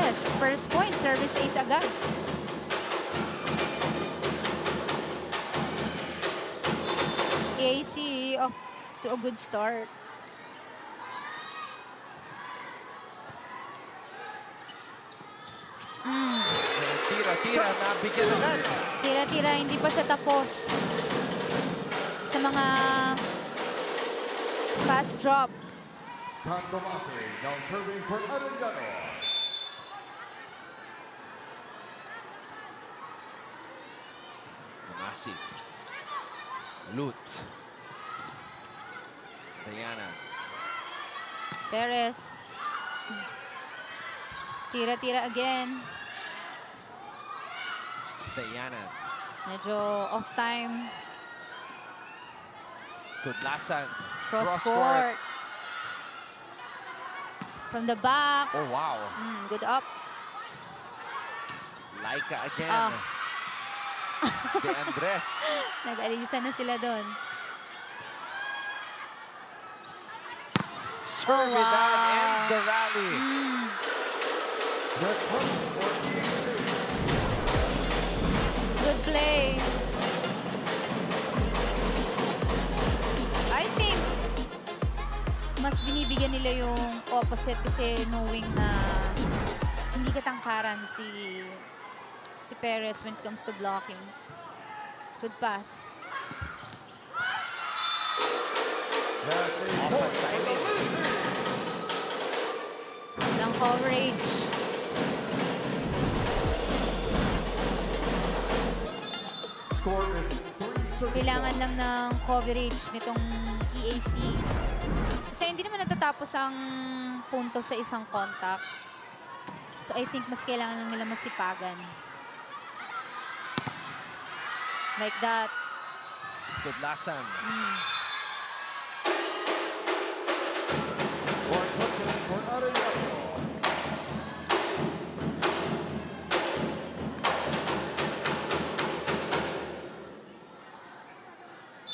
Perez, first point, service ace agad. EAC off to a good start. Tira-tira, nabigyan agad. Tira-tira, hindi pa siya tapos. Sa mga fast drop. Tomasi now serving for Arellano. Tomasi. Loot. Diana. Perez. Tira-tira again. Diana. Medyo off time. Tudlasan. Cross court. From the back. Oh, wow. Good up. Laika again. Ah. De Andres. Nag-alisa na sila doon. Servidad ends the rally. The coach for EAC. Good play. I think mas binibigyan nila yung opposite kasi knowing na hindi katangkaran si Perez when it comes to blockings. Good pass. That's a point for the losers. Walang coverage. Score is 3-31. Kailangan lang ng coverage nitong EAC. Kasi hindi naman natatapos ang punto sa isang contact. So I think mas kailangan lang nila masipagan. Like that. Tudlasan. Four touches for Arellano.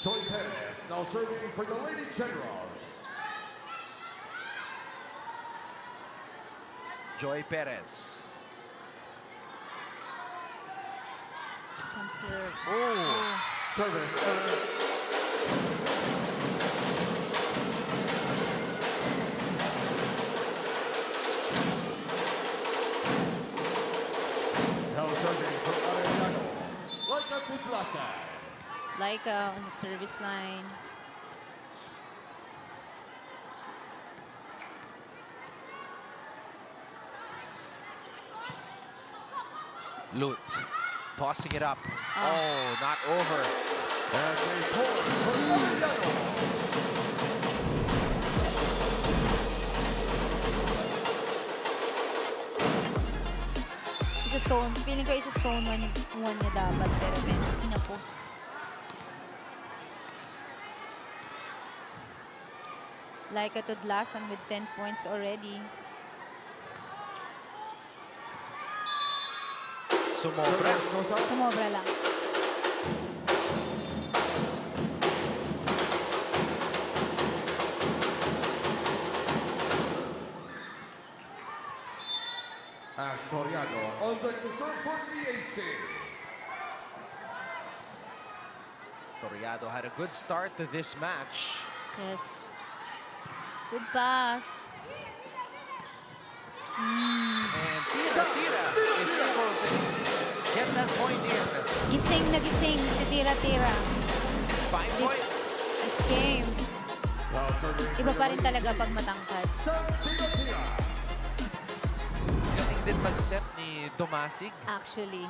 Joy Perez now serving for the Lady Generals. Joy Perez. Jump serve. Oh. Service error. Now serving for Arellano. Laika Tudlasan. Laika on the service line. Loot. Tossing it up. Oh, not over. That's a point for Arellano. Isa zone. Feeling ko isa zone 1 niya dapat pero medyo kinapos. Laika Tudlasan with 10 points already. Sumobra. Service goes up. Sumobra lang. Ash Toriano on deck to serve for EAC. Toriado had a good start to this match. Yes. Good pass. And tira-tira is able to get that point in. Gising na gising si Tira-Tira. 5 points. This game. Now serving for Iba the pa rin Lady talaga Generals. pag matangkad. Tira-tira. Galing din mag-set ni Domasig. Actually.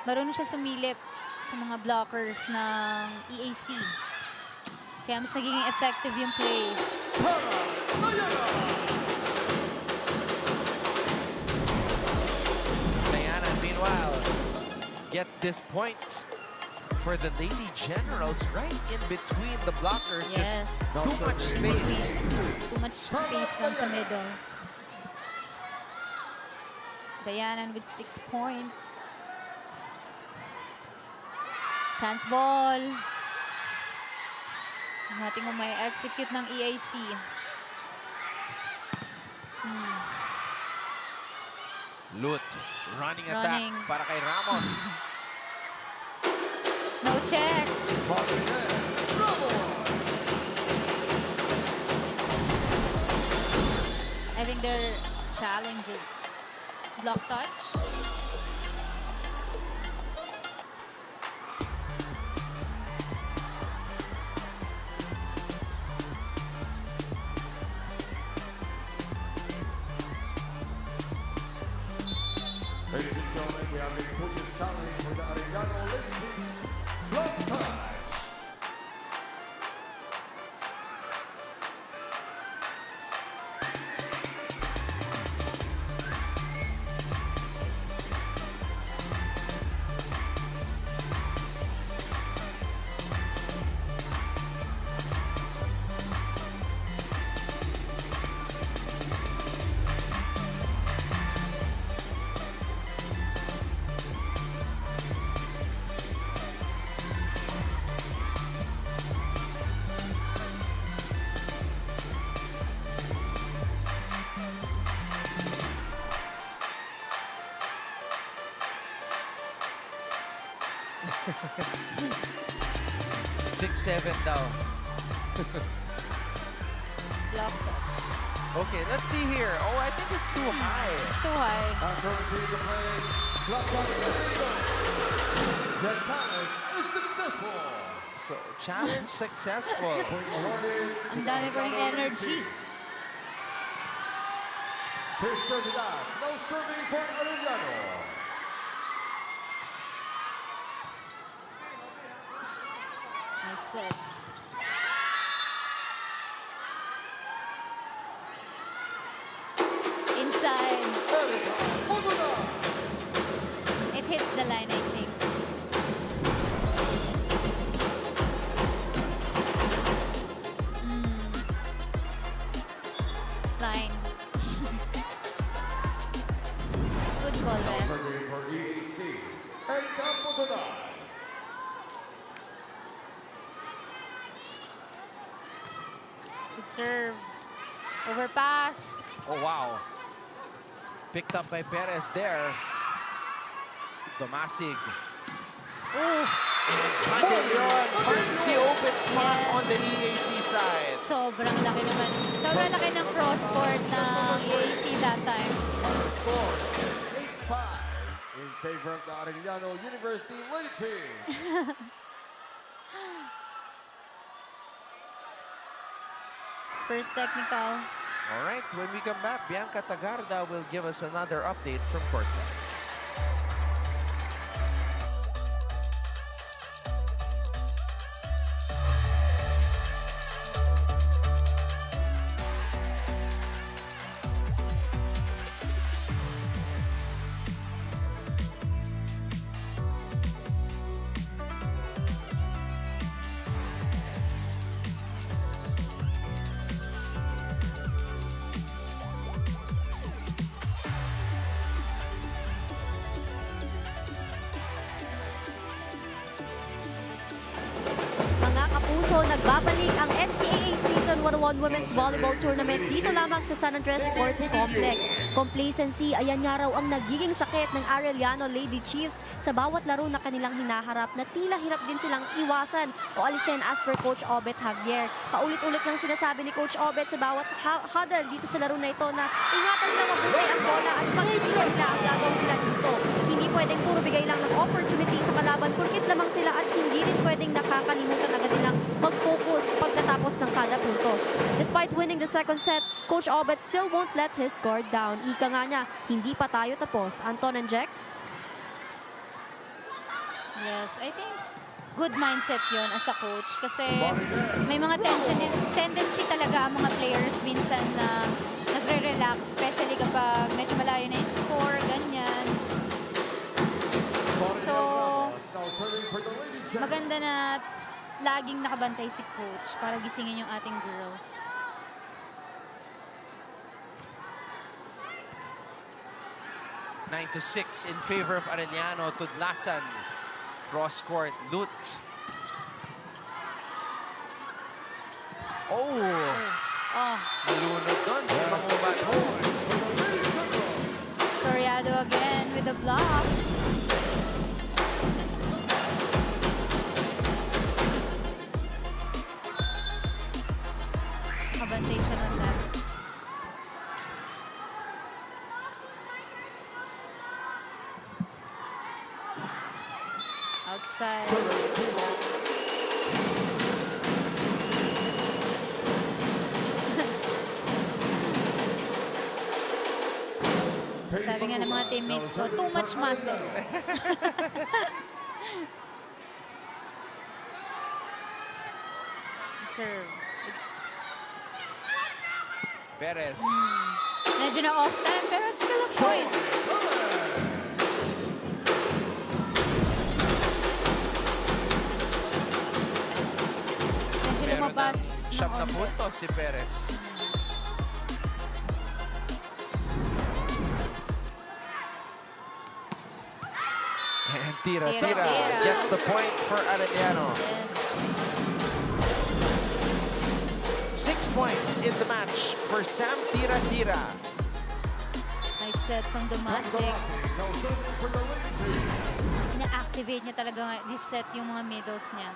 Marunong siya sumilip sa mga blockers ng EAC. Kaya mas nagiging effective yung plays. Diana, meanwhile, gets this point for the Lady Generals right in between the blockers. Yes. Just too much space. Too much space lang sa middle. Dayanan with 6 points. Chance ball. Natin kung may execute ng EAC. Lut, running Running. attack para kay Ramos. No check. Martinez Ramos. I think they're challenging. Block touch. Ladies and gentlemen, we have a coach's challenge for the Arellano Lady Chiefs. Block touch. Six, 7 daw. Block touch. Okay, let's see here. Oh, I think it's too high. It's too high. After repeating the play, block touch is illegal. The challenge is successful. So, challenge successful. Point awarded to Ang the dami pa ring Arellano Lady energy. Chiefs. Here's serving out. No serving for Arellano. Nice set. Inside. Erika Moduna. It hits the line, I think. Line. Good call, Now Ref. serving for EAC. Erika Moduna. Good serve. Overpass. Oh, wow. Picked up by Perez there. Domasig. Oh, Candelion finds the open spot Yes. on the EAC side. sobrang laki naman. Sobrang laki ng cross-court ng EAC that time. Our score is 8-5 in favor of the Arellano University Lady Chiefs. First technical. All right, when we come back, Bianca Tagarda will give us another update from courtside. Mga kapuso, nagbabalik ang NCAA Season 101 Women's Volleyball Tournament dito lamang sa San Andres Sports Complex. Complacency, ayan nga raw ang nagiging sakit ng Arellano Lady Chiefs sa bawat laro na kanilang hinaharap na tila hirap din silang iwasan o alisin as per Coach Obet Javier. Paulit-ulit lang sinasabi ni Coach Obet sa bawat huddle dito sa laro na ito na ingatan nila mabuti ang bola at mag-isipan nila ang gagawin nila dito. Hindi pwedeng puro bigay lang ng opportunity sa kalaban porkit lamang sila at hindi rin pwedeng nakakalimutan agad nilang mag-focus pagkatapos ng kada puntos. Despite winning the second set, Coach Obet still won't let his guard down. Ika nga niya, hindi pa tayo tapos. Anton and Jack? Yes, I think good mindset yon as a coach kasi may mga tendency talaga ang mga players minsan na nagre-relax, especially kapag medyo malayo na yung score, ganyan. So, Now serving for the Lady Generals. maganda na laging nakabantay si coach para gisingin yung ating girls. Nine to 6 in favor of Arellano. Tudlasan. Cross court. Lut. Oh! Oh, Nalunod doon si Mangubat. For the Lady Generals. Toriado Nabantay siya on that. Outside. Service too long. Sabi nga ng mga teammates ko, too much muscle. Serve. Perez. Medyo na off time, pero still a point. Medyo Meron lumabas ng siyam na onte. puntos si Perez. And Tira Tira. gets the point for Arellano. Yes. 6 points in the match for Sam Tira. Nice set from Domasic. Now serving for the ladies team. Ina-activate niya talaga this set yung mga middles niya.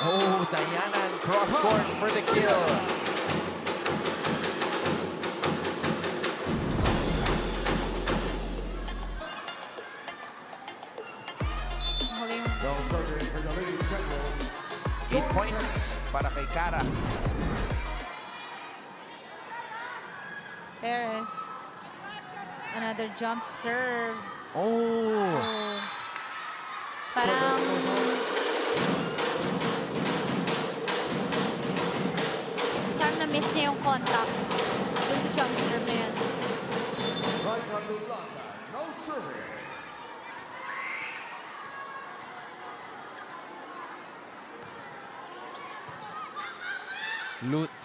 Oh, Diana cross court for the kill. Huli yung Now serving for the lady generals. 8 points para kay Cara. Perez. Another jump serve. Oh, Oh. Parang na-miss niya yung contact dun sa jump serve na yan. Right on to Lasa. Now serving. Lut.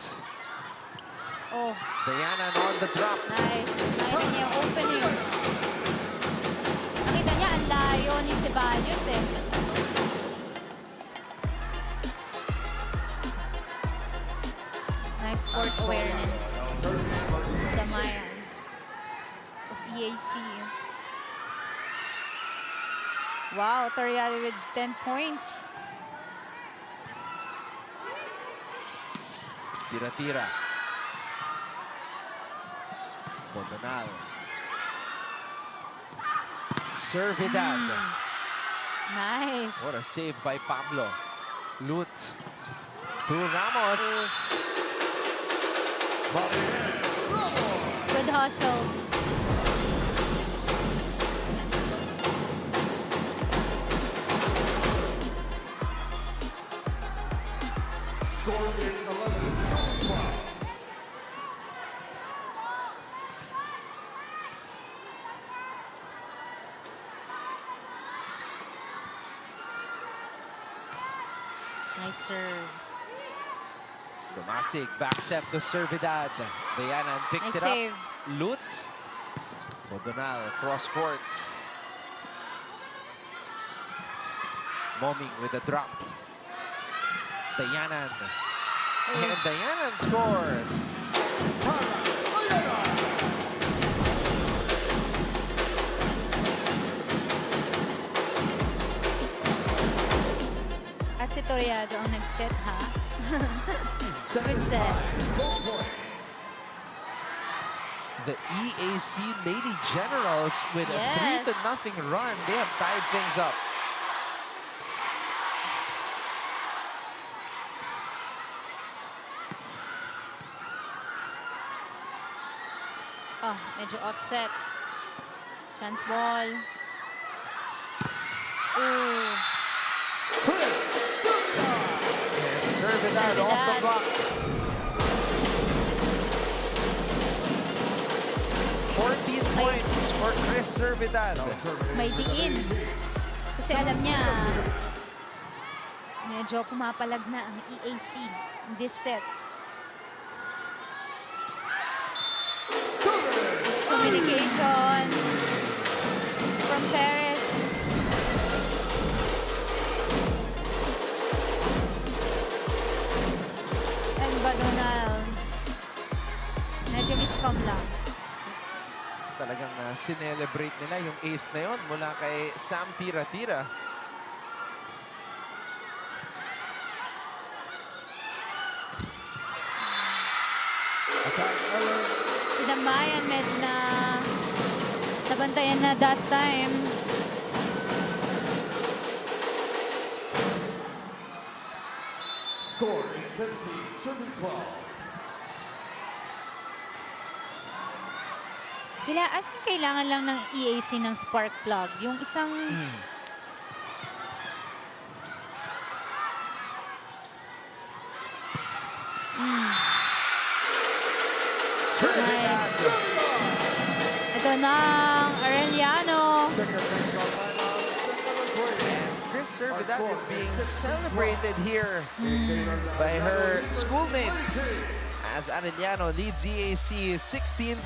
Oh, Diana on the drop. nice. Nakita niya yung opening. Nakita niya, ang layo ni Ceballos eh. Nice court awareness. Damayan of EAC. Wow, Toriado with 10 points. Tira. Bondonal. Servidad. Nice. What a save by Pablo. Lut. To Ramos. Good hustle. Score is 11-12. Nice serve. Domasic back set to Servidad. Diana picks Nice it save. up. Lut. Bondonal cross court. Moming with a drop. Dayanan. And Dayanan scores. At si Toriado ang nag-set, ha? Good set. 4 points. The EAC Lady Generals with Yes. a 3-0 run. They have tied things up. Oh, medyo offset. Chance ball. Ooh. And Servidad off the Servidad. block. 14 points for Chris Servidad. Now serving May for the diin. lady teams. Kasi alam niya, medyo pumapalag na ang EAC in this set. Miscommunication from Perez. And Badonal. Medyo miscom lang. Talagang sinelebrate nila yung ace na yon mula kay Sam Tira. Attack error. Si Damayan medyo na nabantayan na that time. Score is 15, serving 12. I think kailangan lang ng EAC ng spark plug. Yung isang... Nice. Ito na ang Arellano. Second technical timeout, set number 3. And Chris Servidad is being celebrated here by her schoolmates as Arellano leads EAC 16-12.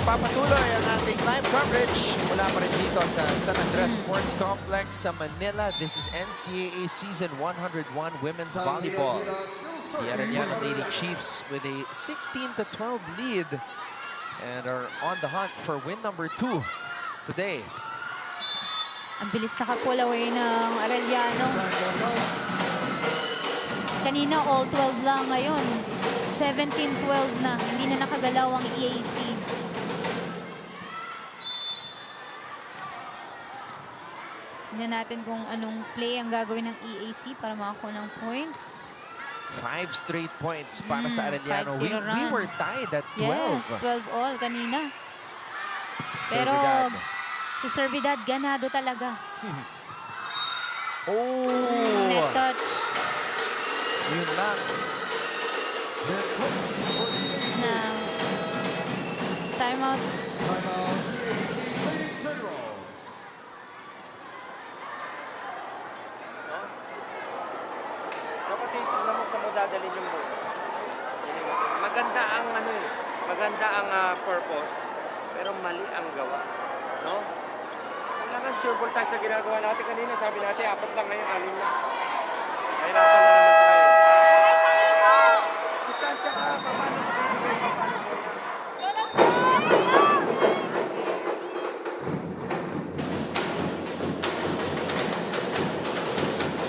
Papatuloy ang ating live coverage mula pa rin dito sa San Andres Sports Complex sa Manila. This is NCAA Season 101 Women's Volleyball. The Arellano Lady Chiefs with a 16-12 lead and are on the hunt for win number 2 today. Ang bilis nakapull away ng Arellano. Kanina all 12 lang, ngayon 17-12 na. Hindi na nakagalaw ang EAC. Tingnan natin kung anong play ang gagawin ng EAC para makakuha ng point. 5 straight points para sa Arellano. 5-0 We run. were tied at 12. Yes, 12 all kanina. Pero Servidad. si Servidad ganado talaga. Oh! Net touch Yun lang. na timeout. Timeout, EAC Lady Generals. Dapat tingnan mo sa mo dadalhin yung bola. Maganda ang maganda ang purpose, pero mali ang gawa. No? Kailangan sure ball tayo sa ginagawa natin kanina. Sabi natin, 4 lang ngayon, 6 na. Kahirapan na naman tayo. Distansya ka, paano bibigay pa paano bola?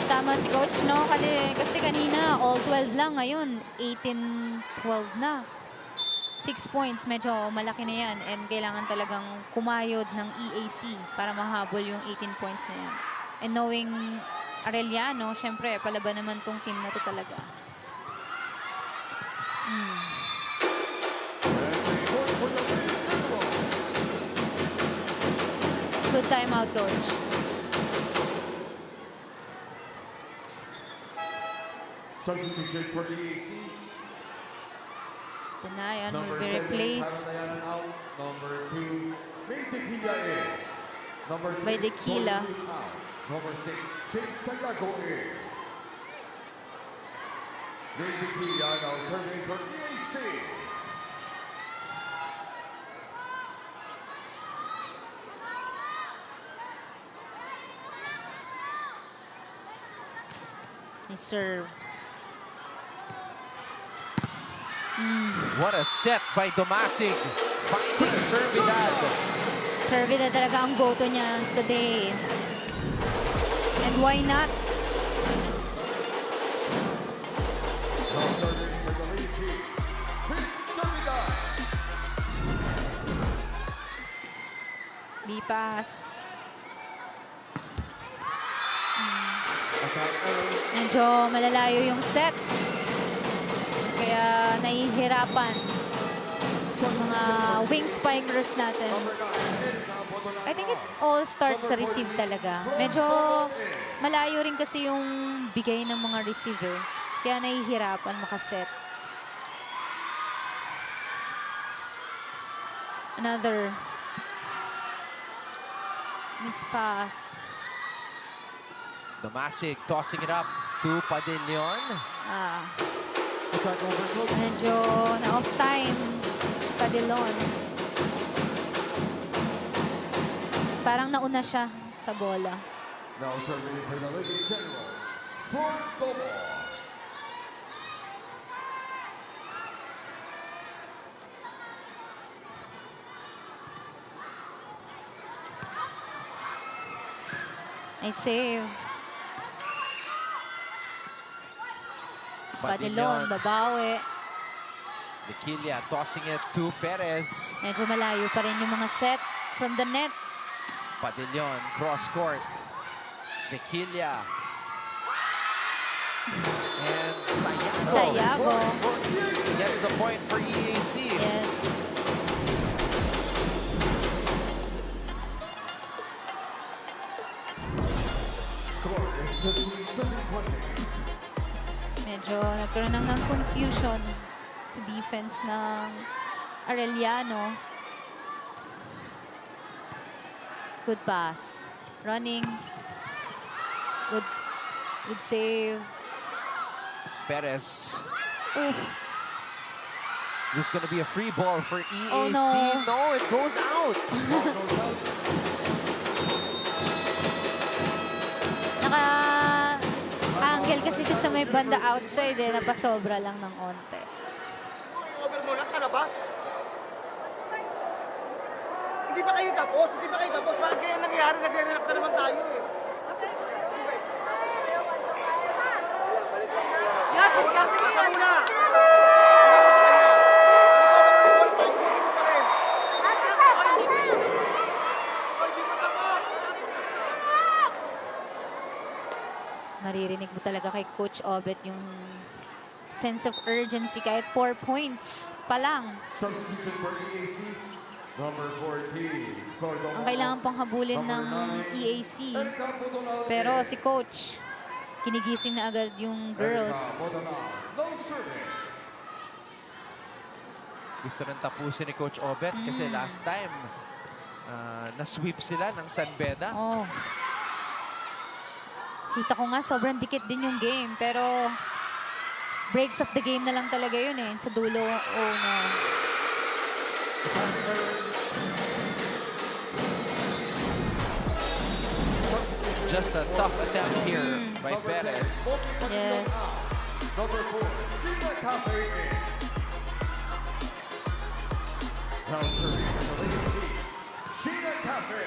Tama si coach, no? Kasi kanina all 12 lang, ngayon 18-12 na. 6 points, medyo malaki na yan. And kailangan talagang kumayod ng EAC para mahabol yung 18 points na yan. And knowing Arellano, syempre, palaban naman tong team na to talaga. Good timeout, coach. Substitution for EAC. Denayan will Number be 7, replaced Carolina out. Number 2, May Tequila in. Number 3, by Tequila. Dorothy out. Number 6, Jade Sayago in. May Tequila now serving for EAC. Nice serve. What a set by Domasig. Finding Servidad. Servidad talaga ang go-to niya today. And why not? Now serving for the Lady Chiefs, Chris Servidad. B-pass. Attack error. Medyo malalayo yung set. Kaya nahihirapan sa mga wing spikers natin. Number 9, Erika Botolano. I think it's all starts sa receive talaga. Medyo malayo rin kasi yung bigay ng mga receiver. Kaya nahihirapan makaset. Another. Miss pass. Domasic tossing it up to Padillon. Attack over close. Medyo na-off time. Padillon. Parang nauna siya sa bola. Now serving for the Lady Generals. For double. Nice save. Padillon, babawi. Nikilia tossing it to Perez. Medyo malayo pa rin yung mga set from the net. Padillon, cross court. Nikilia. And Sayago. Sayago. Gets the point for EAC. Yes. Score is 15-7-20. Medyo nagkaroon ng confusion sa defense ng Arellano. Good pass. Running. Good save. Perez. Oh, This is going to be a free ball for EAC. Oh, no. No, it goes out. naka-angle kasi siya sa may banda outside eh. Napasobra lang ng onte. Over mo lang sa labas. Hindi pa kayo tapos? Bakit kaya nangyayari? Nagre-relax na naman tayo eh. Pasa muna! Maririnig mo talaga kay Coach Obet yung sense of urgency kahit 4 points pa lang. Substitution for EAC. Number 14. Cordova. Ang kailangan pang habulin ng EAC. Erika Bodonal. Pero si Coach, kinigising na agad yung girls. Erika Bodonal. No serving. Gusto rin tapusin ni Coach Obet kasi last time na-sweep sila ng San Beda. Oh. Kita ko nga, sobrang dikit din yung game. Pero breaks of the game na lang talaga yun eh. Sa dulo, oh no. Just a tough attempt here by Perez. Yes. Number 4. Sheena Cafe. Now serving for the Lady Chiefs. Sheena Cafe.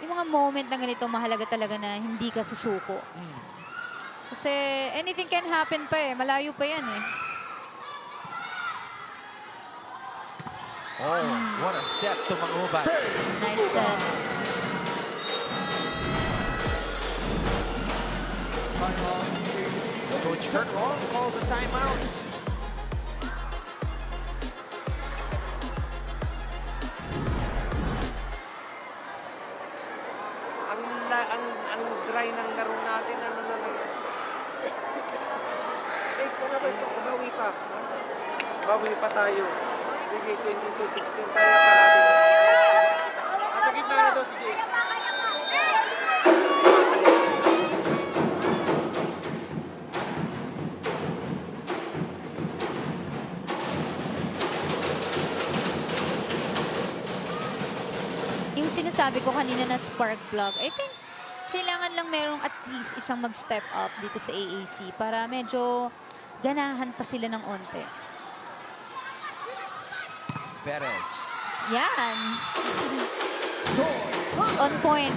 Yung mga moment na ganito, mahalaga talaga na hindi ka susuko. Kasi anything can happen pa eh. Malayo pa yan eh. Oh, what a set to Mangubat. Nice set. Timeout EAC. Coach Kurt Wong calls a timeout. Ang dry ng laro natin, bawi pa. Bawi pa tayo. Sige, 22-16, kaya pa natin. Nasa gitna na daw si Jake. Yung sinasabi ko kanina na spark plug, I think kailangan lang merong at least isang mag-step up dito sa AAC para medyo ganahan pa sila ng onte. Perez. Yan. On point.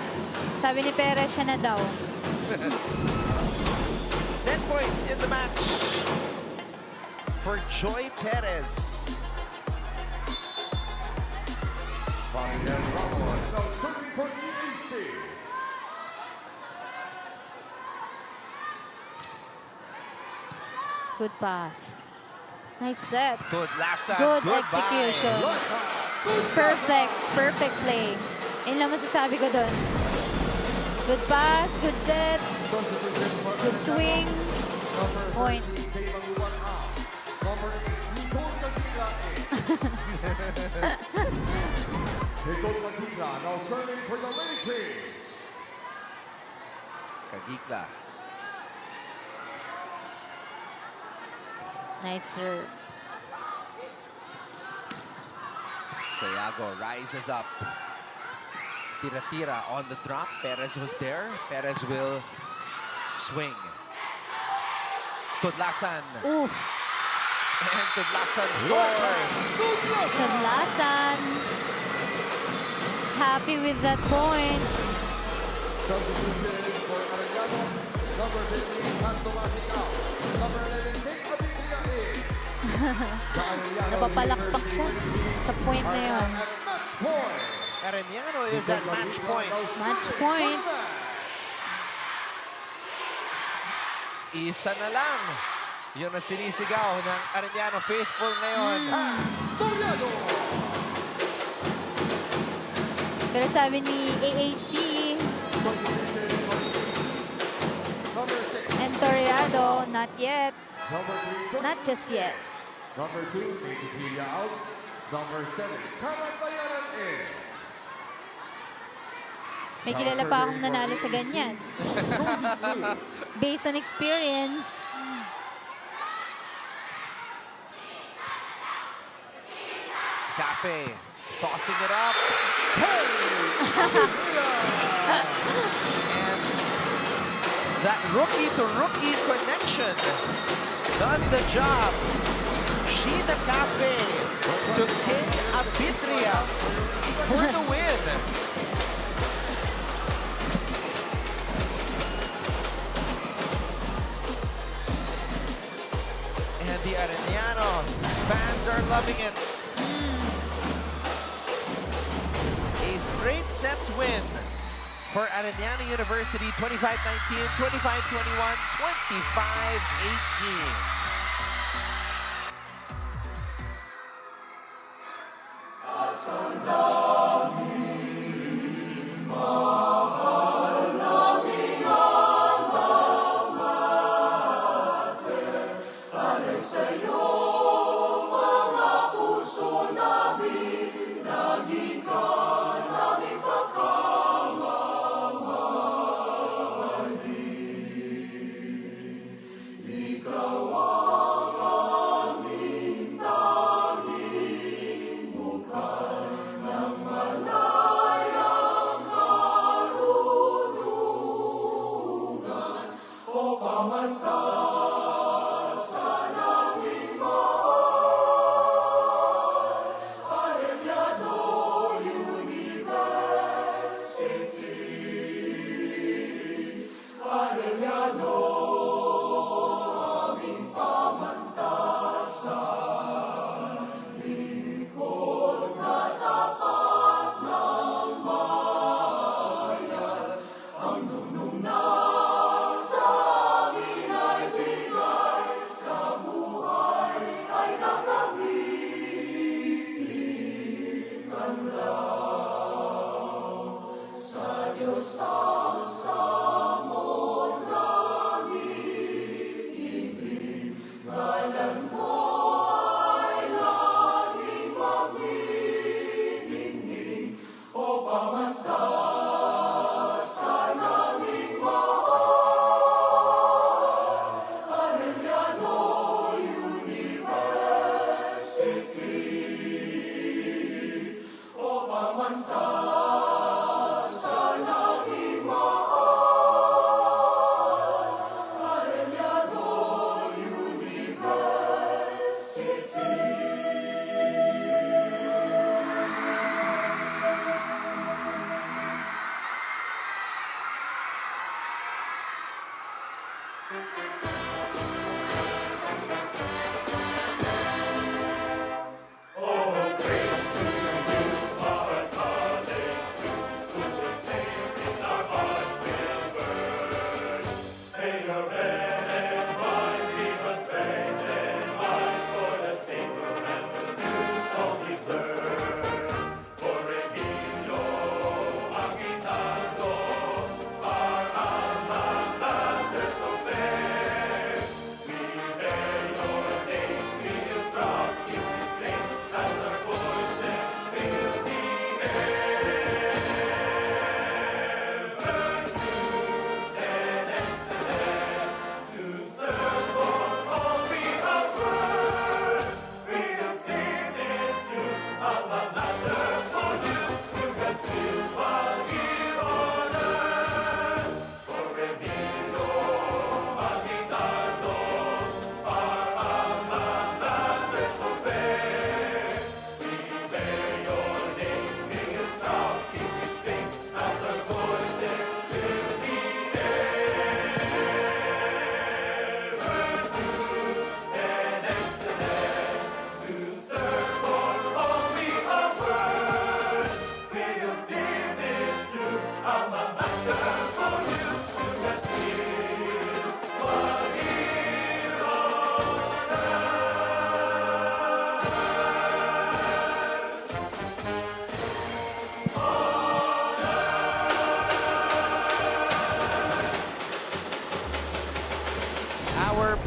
Sabi ni Perez, siya na daw. 10 points in the match for Joy Perez. Marian Ramos now serving for EAC. Good pass. Nice set. Good last Good execution. Perfect. Perfect play. Yun lang masasabi ko doon. Good pass, good set, Substitution for good swing. Number Point. 13, Kay Mangubat out. Number 8, Nicole Tagilae. Nicole Tagilae now serving for the Lady Chiefs. Kagikla. Nice serve. Sayago rises up. Tira-tira on the drop. Perez was there. Perez will swing. Tudlasan. Ooh, And Tudlasan scores. Kadlasan. Happy with that point. Substitution for Arellano. Number 15, Santo Masicao. Number 11, Kate Abiglia in. The Arellano Napapalakpak siya University sa point na are yun. now at match point. Arellano is at match point. Match point. Isa na lang. Yun ang sinisigaw ng Arellano faithful ngayon. Toriano. Pero sabi ni AAC Substitution for AC. Number 6, and Toriado, not yet. number 3, Joyce. Not just yet. Number 2, Natiquilla out. Number 7, Karantayanan in. May kilala pa akong nanalo sa ganyan. Based on experience. Cafe tossing it up. And that rookie-to-rookie connection does the job. Sheena Cafe to Kay Abitria for the win. And the Arellano fans are loving it. A straight sets win for Arellano University, 25-19, 25-21, 25-18.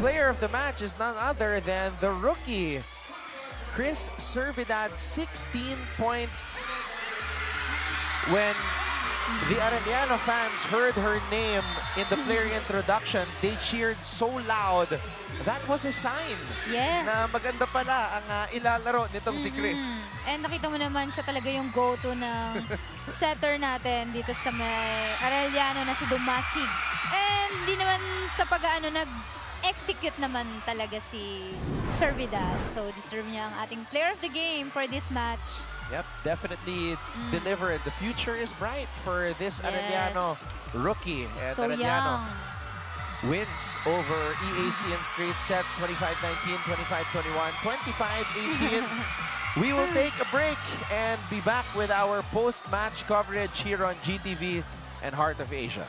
player of the match is none other than the rookie, Chris Servidad, 16 points. When the Arellano fans heard her name in the player introductions, they cheered so loud. That was a sign Yes. na maganda pala ang ilalaro nitong si Chris. And nakita mo naman siya talaga yung go-to ng setter natin dito sa may Arellano na si Dumasig. And di naman sa pag-ano, nag-execute naman talaga si Servidad. So deserve niya ang ating player of the game for this match. Yep, definitely delivered. The future is bright for this Arellano rookie. And So Arellano young. wins over EAC in straight sets, 25-19, 25-21, 25-18. We will take a break and be back with our post-match coverage here on GTV and Heart of Asia.